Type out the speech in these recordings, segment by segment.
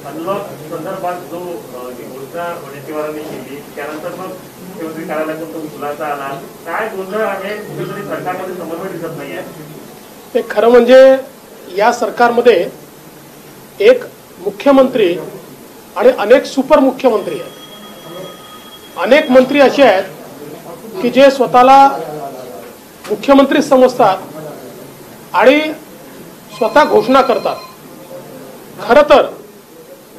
Unlock संदर्भात जो घोषणा वडेट्टीवारांनी केली त्यानंतर मग मुख्यमंत्री कार्यालयातून तो खुलासा आला, काय गोंधळ आहे, कुठेतरी सरकारमध्ये समन्वय दिसत नाहीये. ते खरं म्हणजे या सरकारमध्ये एक मुख्यमंत्री आणि अनेक सुपर मुख्यमंत्री आहेत. अनेक मंत्री असे आहेत की जे स्वतःला मुख्यमंत्री समजतात आणि स्वतः घोषणा करतात. खरं तर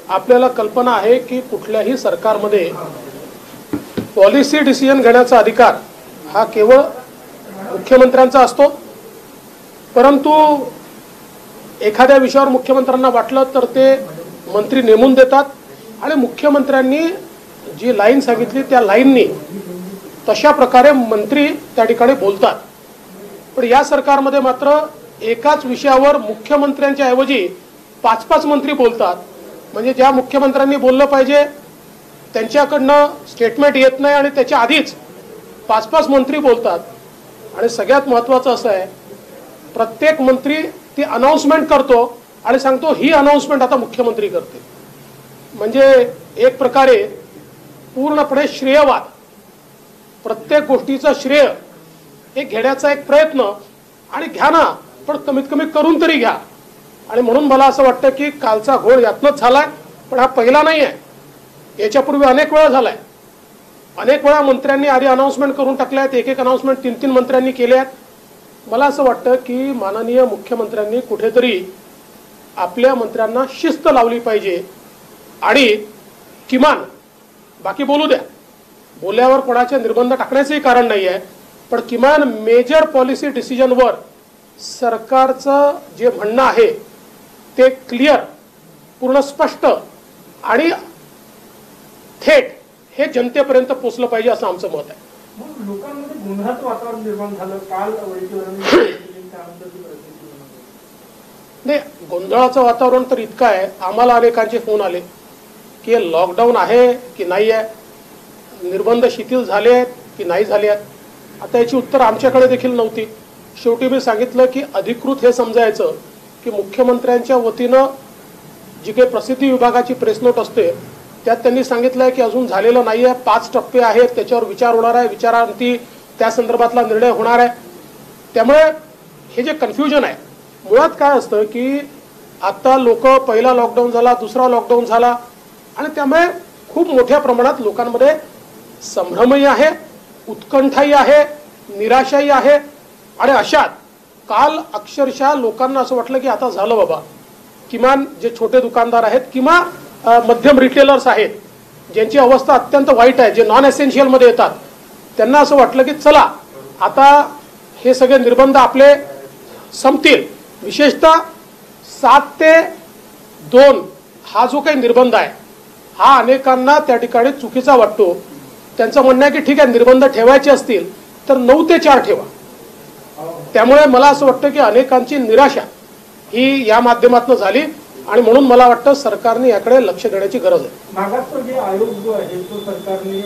आपल्याला कल्पना आहे की कुठल्याही सरकारमध्ये पॉलिसी डिसिजन घेण्याचा अधिकार हा केवळ मुख्यमंत्र्यांचा असतो. परंतु एखाद्या विषयावर मुख्यमंत्र्यांना वाटलं तर ते मंत्री नेमून देतात आणि मुख्यमंत्र्यांनी जी लाईन सांगितली त्या लाईननी तशा प्रकारे मंत्री त्या ठिकाणी बोलतात. पण या सरकारमध्ये मात्र एकाच विषयावर मुख्यमंत्र्यांच्या ऐवजी 5-5 मंत्री बोलतात. म्हणजे ज्या मुख्यमंत्र्यांनी बोललं पाहिजे त्यांच्याकडनं स्टेटमेंट येत नाही आणि त्याच्या आधीच 5-5 मंत्री बोलतात. आणि सगळ्यात महत्त्वाचं असं आहे, प्रत्येक मंत्री ती अनाउन्समेंट करतो आणि सांगतो ही अनाउन्समेंट आता मुख्यमंत्री करते. म्हणजे एक प्रकारे पूर्णपणे श्रेयवाद, प्रत्येक गोष्टीचं श्रेय एक घेण्याचा एक प्रयत्न. आणि घ्या ना, पण कमीत कमी करून तरी घ्या. आणि म्हणून मला असं वाटतं की कालचा घोळ यातनंच झालाय. पण हा पहिला नाही आहे, याच्यापूर्वी अनेक वेळा झालाय. अनेक वेळा मंत्र्यांनी आधी अनाउन्समेंट करून टाकल्यात, एक अनाउन्समेंट 3-3 मंत्र्यांनी केले आहेत. मला असं वाटतं की माननीय मुख्यमंत्र्यांनी कुठेतरी आपल्या मंत्र्यांना शिस्त लावली पाहिजे आणि किमान बाकी बोलू द्या, बोलल्यावर कोणाचे निर्बंध टाकण्याचंही कारण नाही आहे, पण किमान मेजर पॉलिसी डिसिजनवर सरकारचं जे म्हणणं आहे ते क्लिअर, पूर्ण स्पष्ट आणि थेट हे जनतेपर्यंत पोहोचलं पाहिजे असं आमचं मत आहे. लोकांमध्ये गोंधळाचं वातावरण निर्माण झालं काल नाही, गोंधळाचं वातावरण तर इतकं आहे, आम्हाला अनेकांचे फोन आले की लॉकडाऊन आहे की नाही आहे, निर्बंध शिथिल झाले आहेत की नाही झाले आहेत. आता याची उत्तर आमच्याकडे देखील नव्हती. शेवटी मी सांगितलं की अधिकृत हे समजायचं की मुख्यमंत्र्यांच्या वतीनं जी काही प्रसिद्धी विभागाची प्रेस नोट असते त्यात त्यांनी सांगितलं आहे की अजून झालेलं नाही आहे, 5 टप्पे आहेत, त्याच्यावर विचार होणार आहे, विचारांती त्या संदर्भातला निर्णय होणार आहे. त्यामुळे हे जे कन्फ्युजन आहे, मुळात काय असतं की आता लोक पहिला लॉकडाऊन झाला, दुसरा लॉकडाऊन झाला आणि त्यामुळे खूप मोठ्या प्रमाणात लोकांमध्ये संभ्रमही आहे, उत्कंठाही आहे, निराशाही आहे. आणि अशात काल अक्षरशः लोकांना असं वाटलं की आता झालं बाबा. किमान जे छोटे दुकानदार आहेत किंवा मध्यम रिटेलर्स आहेत ज्यांची अवस्था अत्यंत वाईट आहे, जे नॉन एसेन्शियलमध्ये येतात, त्यांना असं वाटलं की चला आता हे सगळे निर्बंध आपले संपतील. विशेषतः 7 ते 2 हा जो काही निर्बंध आहे हा अनेकांना त्या ठिकाणी चुकीचा वाटतो. त्यांचं म्हणणं आहे की ठीक आहे, निर्बंध ठेवायचे असतील तर 9 ते 4 ठेवा. त्यामुळे मला असं वाटतं की अनेकांची निराशा ही या माध्यमातून झाली आणि म्हणून मला वाटतं सरकारने याकडे लक्ष देण्याची गरज आहे. मागासवर्गीय जे आयोग जो आहे तो सरकारने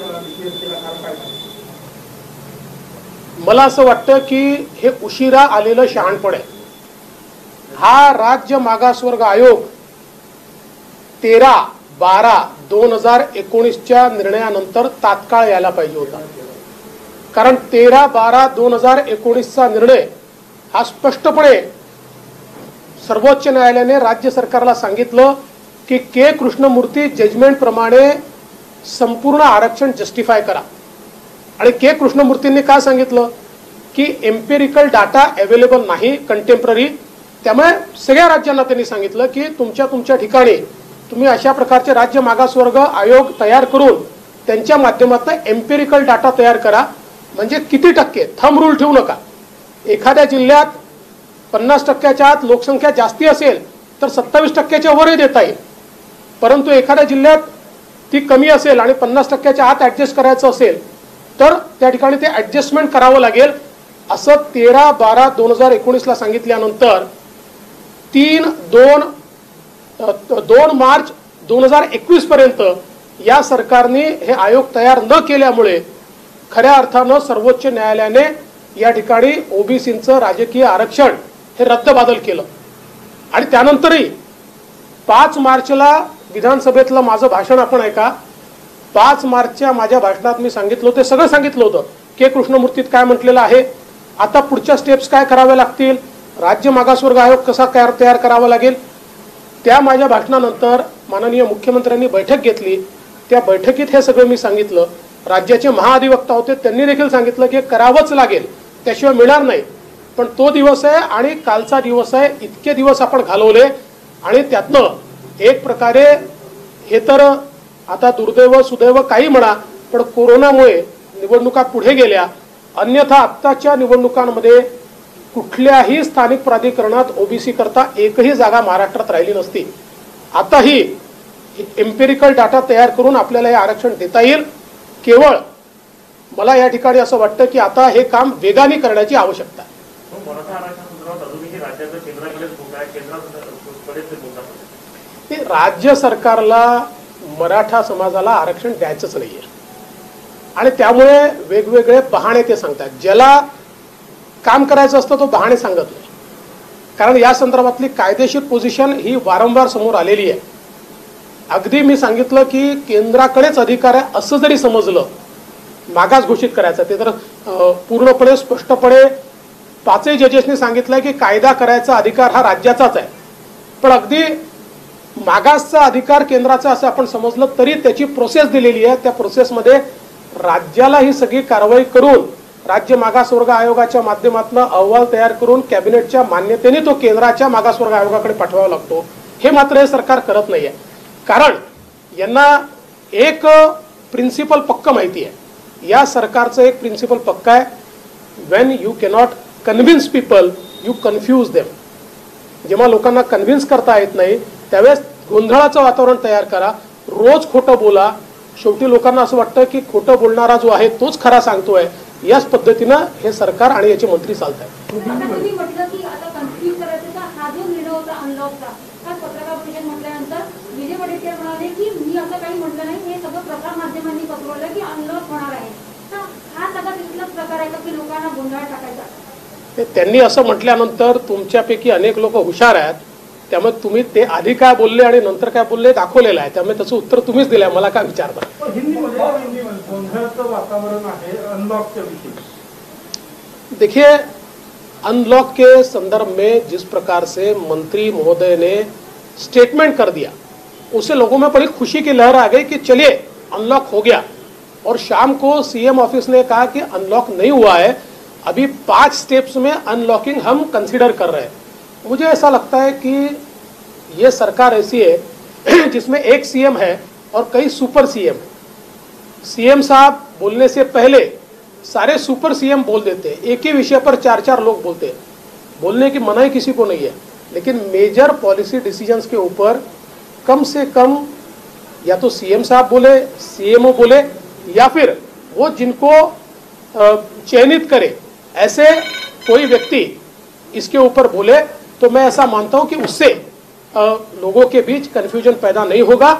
मला असं वाटतं की हे उशिरा आलेलं शहाणपण आहे. हा राज्य मागासवर्ग आयोग 13/12/2019च्या निर्णयानंतर तात्काळ यायला पाहिजे होता. कारण 13/12/2019चा निर्णय हा स्पष्टपणे सर्वोच्च न्यायालयाने राज्य सरकारला सांगितलं की के कृष्णमूर्ती जजमेंट प्रमाणे संपूर्ण आरक्षण जस्टिफाय करा. आणि के कृष्णमूर्तींनी काय सांगितलं की एम्पिरिकल डाटा अवेलेबल नाही, कंटेम्पररी. त्यामुळे सगळ्या राज्यांना त्यांनी सांगितलं की तुमच्या ठिकाणी तुम्ही अशा प्रकारचे राज्य मागासवर्ग आयोग तयार करून त्यांच्या माध्यमातून एम्पिरिकल डाटा तयार करा. म्हणजे किती टक्के, थंब रूल ठेवू नका. एखाद्या जिल्ह्यात 50%च्या आत लोकसंख्या जास्ती असेल तर 27%च्या वरही देता येईल. परंतु एखाद्या जिल्ह्यात ती कमी असेल आणि 50%च्या आत ॲडजस्ट करायचं असेल तर त्या ठिकाणी ते ॲडजस्टमेंट करावं लागेल. असं 13/12/2019ला सांगितल्यानंतर 2 मार्च 2021 पर्यंत या सरकारने हे आयोग तयार न केल्यामुळे खऱ्या अर्थानं सर्वोच्च न्यायालयाने या ठिकाणी ओबीसींचं राजकीय आरक्षण हे रद्दबादल केलं आणि त्यानंतरही 5 मार्चला विधानसभेतलं माझं भाषण आपण ऐका. 5 मार्चच्या माझ्या भाषणात मी सांगितलं होतं, सगळं सांगितलं होतं के कृष्णमूर्तीत काय म्हटलेलं आहे, आता पुढच्या स्टेप्स काय कराव्या लागतील, राज्य मागासवर्ग आयोग कसा तयार करावा लागेल. त्या माझ्या भाषणानंतर माननीय मुख्यमंत्र्यांनी बैठक घेतली. त्या बैठकीत हे सगळं मी सांगितलं. राज्याचे महाअधिवक्ता होते, त्यांनी देखील सांगितलं की करावंच लागेल, त्याशिवाय मिळणार नाही. पण तो दिवस आहे आणि कालचा दिवस आहे, इतके दिवस आपण घालवले आणि त्यातनं एक प्रकारे हे तर आता दुर्दैव सुदैव काही म्हणा, पण कोरोनामुळे निवडणुका पुढे गेल्या. अन्यथा आत्ताच्या निवडणुकांमध्ये कुठल्याही स्थानिक प्राधिकरणात ओबीसी करता एकही जागा महाराष्ट्रात राहिली नसती. आताही एम्पिरिकल डाटा तयार करून आपल्याला हे आरक्षण देता येईल. केवळ मला या ठिकाणी असं वाटतं की आता हे काम वेगाने करण्याची आवश्यकता आहे. मराठा आरक्षणासंदर्भात अजूनही राज्याचं केंद्राकडेच भूमिका आहे, केंद्राकडेच भूमिका आहे. ते राज्य सरकारला मराठा समाजाला आरक्षण द्यायचंच नाहीये आणि त्यामुळे वेगवेगळे बहाणे ते सांगतात. ज्याला काम करायचं असतं तो बहाणे सांगत नाही, कारण या संदर्भातली कायदेशीर पोझिशन ही वारंवार समोर आलेली आहे. अगदी मी सांगितलं की केंद्राकडेच अधिकार आहे असं जरी समजलं, मागास घोषित करायचं ते तर पूर्णपणे स्पष्टपणे 5ही जजेसनी सांगितलंय की कायदा करायचा अधिकार हा राज्याचाच आहे. पण अगदी मागासचा अधिकार केंद्राचा असं आपण समजलं तरी त्याची प्रोसेस दिलेली आहे. त्या प्रोसेसमध्ये राज्याला ही सगळी कारवाई करून राज्य मागासवर्ग आयोगाच्या माध्यमातून अहवाल तयार करून कॅबिनेटच्या मान्यतेने तो केंद्राच्या मागासवर्ग आयोगाकडे पाठवावा लागतो. हे मात्र हे सरकार करत नाहीये, कारण यांना एक प्रिन्सिपल पक्क माहिती आहे. या सरकारचं एक प्रिन्सिपल पक्का आहे, Wien you cannot convince people you confuse them. जेव्हा लोकांना कन्व्हिन्स करता येत नाही त्यावेळेस गोंधळाचं वातावरण तयार करा, रोज खोटं बोला. शेवटी लोकांना असं वाटतं की खोटं बोलणारा जो आहे तोच खरा सांगतोय. याच पद्धतीनं हे सरकार आणि याचे मंत्री चालत आहेत. तुम्ही म्हटलं की आता कन्फ्युज करायचा हा जो निर्णय होता अनलॉकचा, हा पत्रकार परिषद म्हटल्यानंतर विजय वडेट्टीवार म्हणाले की मी असं काही म्हटलं नाही, हे सगळं प्रसार माध्यमांनी पसरवलं की अनलॉक होणार आहे. तर हा सगळा तिथलाच प्रकार आहे का की लोकांना गोंधळ टाकायचा? त्यांनी असं म्हटल्यानंतर तुमच्यापैकी अनेक लोक हुशार आहेत, त्यामुळे तुम्ही ते आधी काय बोलले आणि नंतर काय बोलले दाखवलेलं आहे. त्यामुळे त्याचं उत्तर तुम्हीच दिलंय, मला काय विचारता. हिंदीमध्ये गोंधळाचं वातावरण आहे अनलॉकच्या विषयी. देखिए, अनलॉक के संदर्भ में जिस प्रकार से मंत्री महोदय ने स्टेटमेंट कर दिया, उससे लोगों में बड़ी खुशी की लहर आ गई कि चलिए अनलॉक हो गया. और शाम को सीएम ऑफिस ने कहा कि अनलॉक नहीं हुआ है, अभी 5 स्टेप्स में अनलॉकिंग हम कंसीडर कर रहे हैं. मुझे ऐसा लगता है कि ये सरकार ऐसी है जिसमें एक सीएम है और कई सुपर सीएम है. सीएम साहब बोलने से पहले सारे सुपर सीएम बोल देते हैं, एक ही विषय पर 4-4 लोग बोलते हैं. बोलने की मनाही किसी को नहीं है, लेकिन मेजर पॉलिसी डिसीजंस के ऊपर कम से कम या तो सीएम साहब बोले, सीएमओ बोले, या फिर वो जिनको चयनित करे ऐसे कोई व्यक्ति इसके ऊपर बोले, तो मैं ऐसा मानता हूं कि उससे लोगों के बीच कंफ्यूजन पैदा नहीं होगा.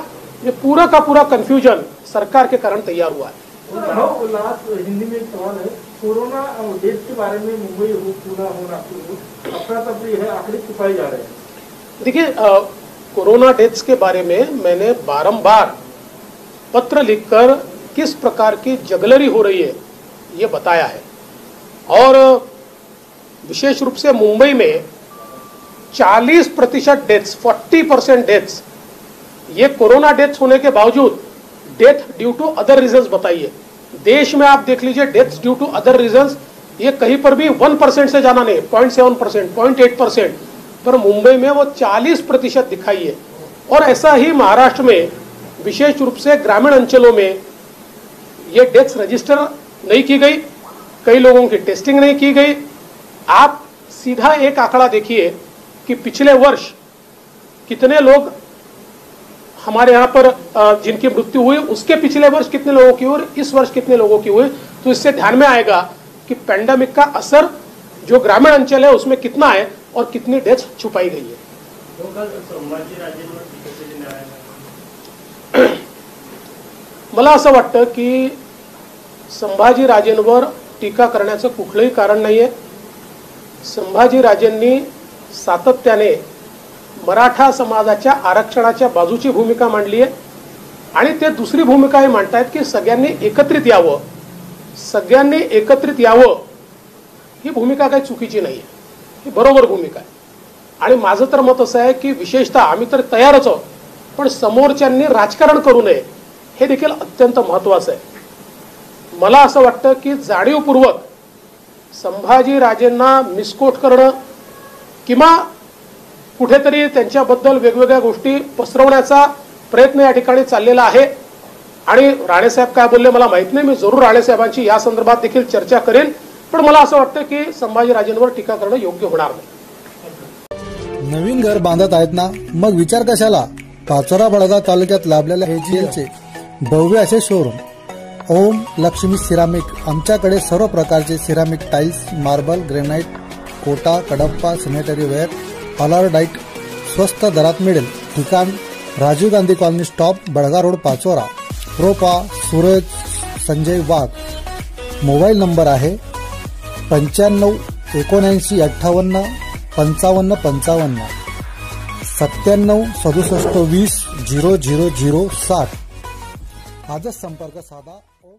ये पूरा का पूरा कंफ्यूजन सरकार के कारण तैयार हुआ है. लास्ट हिंदी में एक सवाल है, कोरोना डेट के बारे में मुंबई हो पूना हो नागपुर अफरा तफरी है, आंकड़े छुपाए जा रहे हैं. देखिए, कोरोना डेथ्स के बारे में मैंने बारंबार पत्र लिखकर किस प्रकार की जगलरी हो रही है ये बताया है. और विशेष रूप से मुंबई में 40% डेथ्स, 40% डेथ्स, ये कोरोना डेथ्स होने के बावजूद death due to other reasons बताइए. देश में आप देख लीजिए deaths due to other reasons ये कहीं पर भी 1% से जाना नहीं, 0.7%, 0.8%, पर मुंबई में वो 40% दिखाई है. और ऐसा ही महाराष्ट्र में विशेष रूप से ग्रामीण अंचलों में ये डेथ्स रजिस्टर नहीं की गई, कई लोगों की टेस्टिंग नहीं की गई. आप सीधा एक आंकड़ा देखिए कि पिछले वर्ष कितने लोग हमारे यहाँ पर जिनकी मृत्यु हुई, उसके पिछले वर्ष कितने लोगों की हुई, इस वर्ष कितने लोगों की हुई. तो इससे ध्यान में आएगा कि पैंडेमिक का असर जो ग्रामीण अंचल है उसमें कितना है और कितनी डेथ छुपाई गई है. मला असं वाटतं की संभाजीराजेंवर टीका करण्याचं कुठलंही कारण नाहीये. संभाजीराजेंनी सातत्याने मराठा समाजाच्या आरक्षणाच्या बाजूची भूमिका मांडली आहे आणि ते दुसरी भूमिका हे मांडतायत की सगळ्यांनी एकत्रित यावं. सगळ्यांनी एकत्रित यावं ही भूमिका काही चुकीची नाही आहे, ही बरोबर भूमिका आहे. आणि माझं तर मत असं आहे की विशेषतः आम्ही तर तयारच आहोत, पण समोरच्यांनी राजकारण करू नये हे देखील अत्यंत महत्त्वाचं आहे. मला असं वाटतं की जाणीवपूर्वक संभाजीराजेंना मिसकोट करणं किंवा कुठेतरी त्यांच्याबद्दल वेगवेगळ्या गोष्टी पसरवण्याचा प्रयत्न या ठिकाणी चाललेला आहे. आणि राणेसाहेब काय बोलले मला माहित नाही, मी जरूर राणेसाहेबांची या संदर्भात देखील चर्चा करेन, पण मला असं वाटतं की संभाजीराजेंवर टीका करणं योग्य होणार नाही. नवीन घर बांधत आहेत ना, मग विचार कशाला. पाचोरा बडगाव तालुक्यात लाभलेल्या एजीएलचे भव्य असे शोरूम ओम लक्ष्मी सिरामिक. आमच्याकडे सर्व प्रकारचे ceramic tiles, marble, granite, Kota, Kadappa, sanitary ware, ऑलरडाईट स्वस्त दरात मिळेल. ठिकाण Rajiv Gandhi colony stop, Badga road, Pachora. प्रोपा सूरज संजय वाघ. मोबाईल नंबर आहे 95 79 58 55 55 97 67 20 000 60. आजच संपर्क साधा. ओम